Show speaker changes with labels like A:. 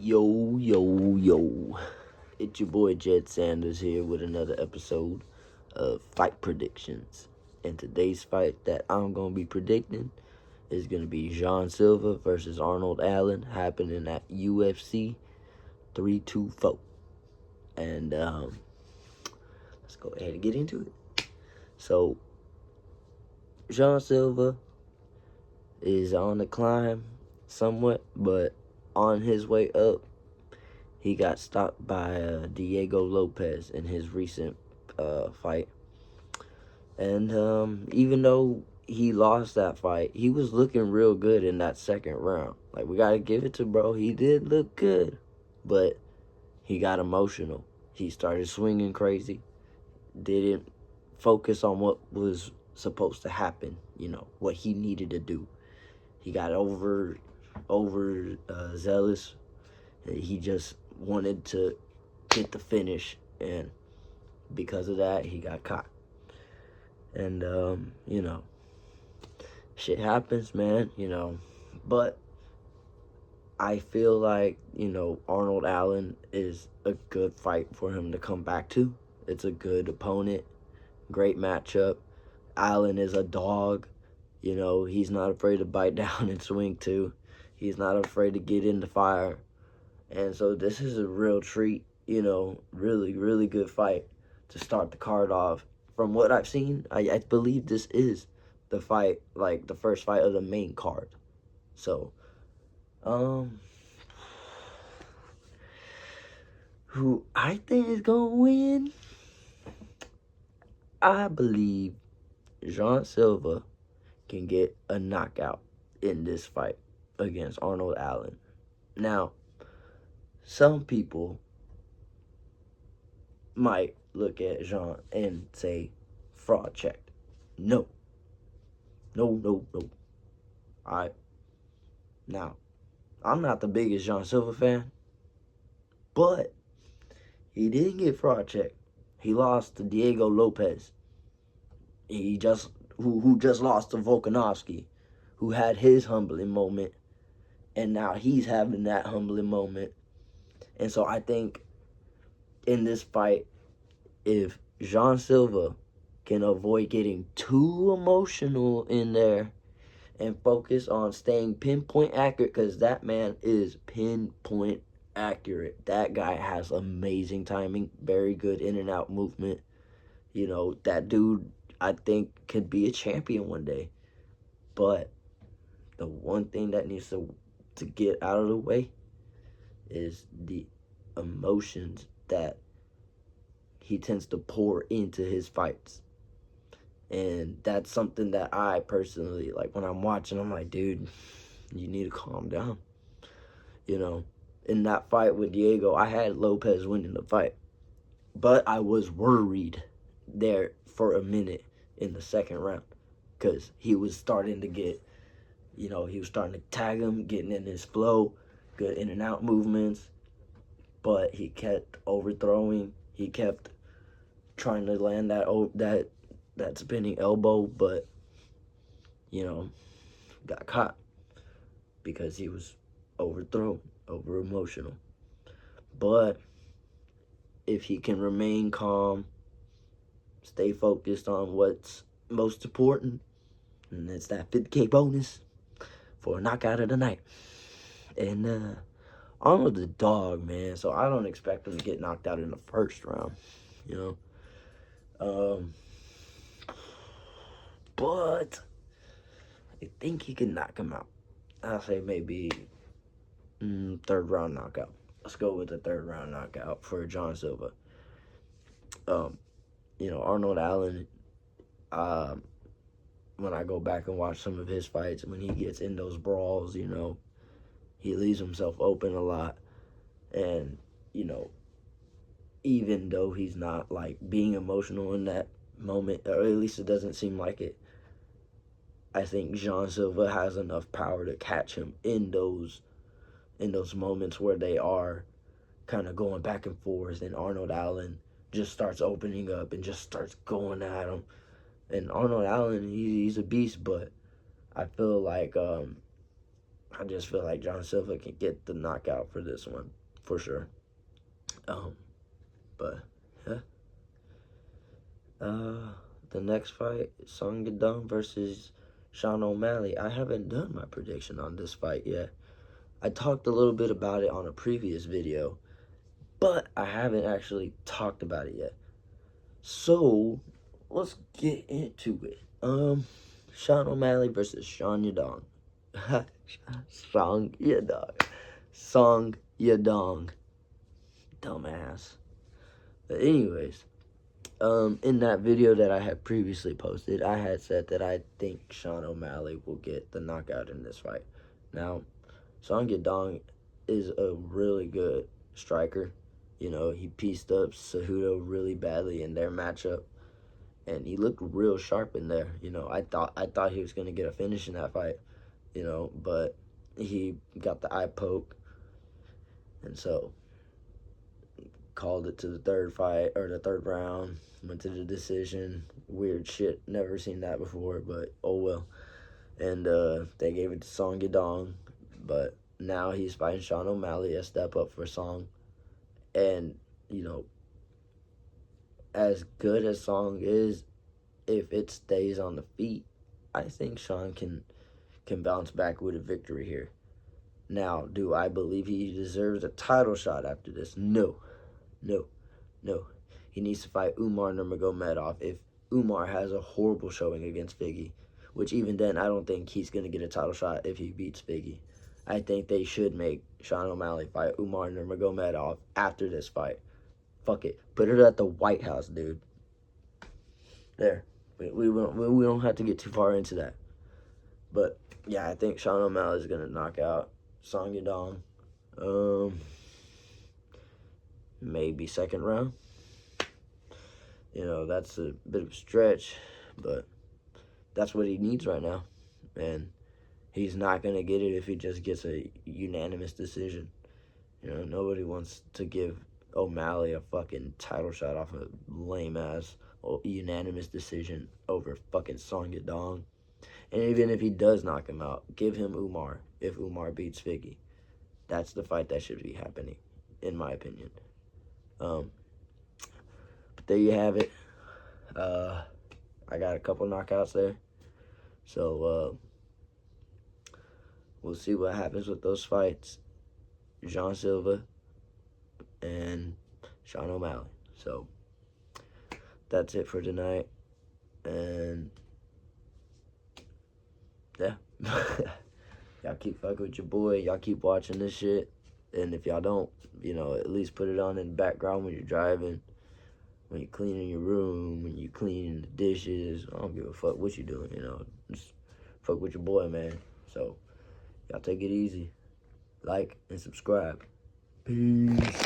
A: Yo, yo, yo. It's your boy Jed Sanders here with another episode of Fight Predictions. And today's fight that I'm going to be predicting is going to be Silva versus Arnold Allen happening at UFC 324. And let's go ahead and get into it. So, Silva is on the climb somewhat, but on his way up, he got stopped by Diego Lopez in his recent fight. And even though he lost that fight, he was looking real good in that second round. Like, we got to give it to bro. He did look good, but he got emotional. He started swinging crazy. Didn't focus on what was supposed to happen, what he needed to do. He got over zealous. He just wanted to get the finish, and because of that, he got caught. And shit happens, man. But I feel like Arnold Allen is a good fight for him to come back to. It's a good opponent, great matchup. Allen is a dog. He's not afraid to bite down and swing too. He's not afraid to get in the fire. And so this is a real treat, really, really good fight to start the card off. From what I've seen, I believe this is the fight, like the first fight of the main card. So, who I think is going to win? I believe Silva can get a knockout in this fight against Arnold Allen. Now, some people might look at Jean and say, fraud checked. No. Alright. Now, I'm not the biggest Silva fan, but he didn't get fraud checked. He lost to Diego Lopez. He just who just lost to Volkanovski, who had his humbling moment, and now he's having that humbling moment. And so I think in this fight, if Silva can avoid getting too emotional in there and focus on staying pinpoint accurate, because that man is pinpoint accurate. That guy has amazing timing, very good in and out movement. That dude, I think, could be a champion one day. But the one thing that needs to get out of the way is the emotions that he tends to pour into his fights. And that's something that I personally, like, when I'm watching, I'm like, dude, you need to calm down. In that fight with Diego, I had Lopez winning the fight. But I was worried there for a minute in the second round, because he was starting to get, he was starting to tag him, getting in his flow, good in and out movements. But he kept overthrowing. He kept trying to land that spinning elbow, but got caught because he was overthrown, over emotional. But if he can remain calm, stay focused on what's most important, and it's that 50K bonus for a knockout of the night. And Arnold's a dog, man, so I don't expect him to get knocked out in the first round, But I think he can knock him out. I'll say maybe third round knockout. Let's go with the third round knockout for Silva. Arnold Allen, when I go back and watch some of his fights, when he gets in those brawls, he leaves himself open a lot. And, even though he's not, like, being emotional in that moment, or at least it doesn't seem like it, I think Silva has enough power to catch him in those moments where they are kind of going back and forth, and Arnold Allen just starts opening up and just starts going at him. And Arnold Allen, he's a beast, but I feel like I just feel like John Silva can get the knockout for this one, for sure. But yeah. The next fight, Song Yadong versus Sean O'Malley. I haven't done my prediction on this fight yet. I talked a little bit about it on a previous video, but I haven't actually talked about it yet. So let's get into it. Sean O'Malley versus Sean Yadong. Song Yadong. Song Yadong. Dumbass. But anyways, in that video that I had previously posted, I had said that I think Sean O'Malley will get the knockout in this fight. Now, Song Yadong is a really good striker. You know, he pieced up Cejudo really badly in their matchup, and he looked real sharp in there. You know, I thought he was gonna get a finish in that fight. You know, but he got the eye poke, and so called it to the third fight, or the third round, went to the decision. Weird shit, never seen that before, but oh well. And they gave it to Song Yadong, but now he's fighting Sean O'Malley, a step up for Song. And, you know, as good as Song is, if it stays on the feet, I think Sean can bounce back with a victory here. Now, do I believe he deserves a title shot after this? No. He needs to fight Umar Nurmagomedov if Umar has a horrible showing against Figgy, which even then, I don't think he's going to get a title shot if he beats Figgy. I think they should make Sean O'Malley fight Umar Nurmagomedov after this fight. Fuck it. Put it at the White House, dude. There. We don't have to get too far into that. But, yeah, I think Sean O'Malley is going to knock out Song Yadong. Maybe second round. You know, that's a bit of a stretch, but that's what he needs right now. And he's not going to get it if he just gets a unanimous decision. You know, nobody wants to give O'Malley a fucking title shot off a lame-ass unanimous decision over fucking Song Yadong. And even if he does knock him out, give him Umar if Umar beats Figgy. That's the fight that should be happening, in my opinion. But there you have it. I got a couple knockouts there. So, we'll see what happens with those fights. John Silva and Sean O'Malley. So, that's it for tonight. And, yeah. Y'all keep fucking with your boy. Y'all keep watching this shit. And if y'all don't, you know, at least put it on in the background when you're driving, when you're cleaning your room, when you're cleaning the dishes. I don't give a fuck what you're doing, you know. Just fuck with your boy, man. So, y'all take it easy. Like and subscribe. Peace.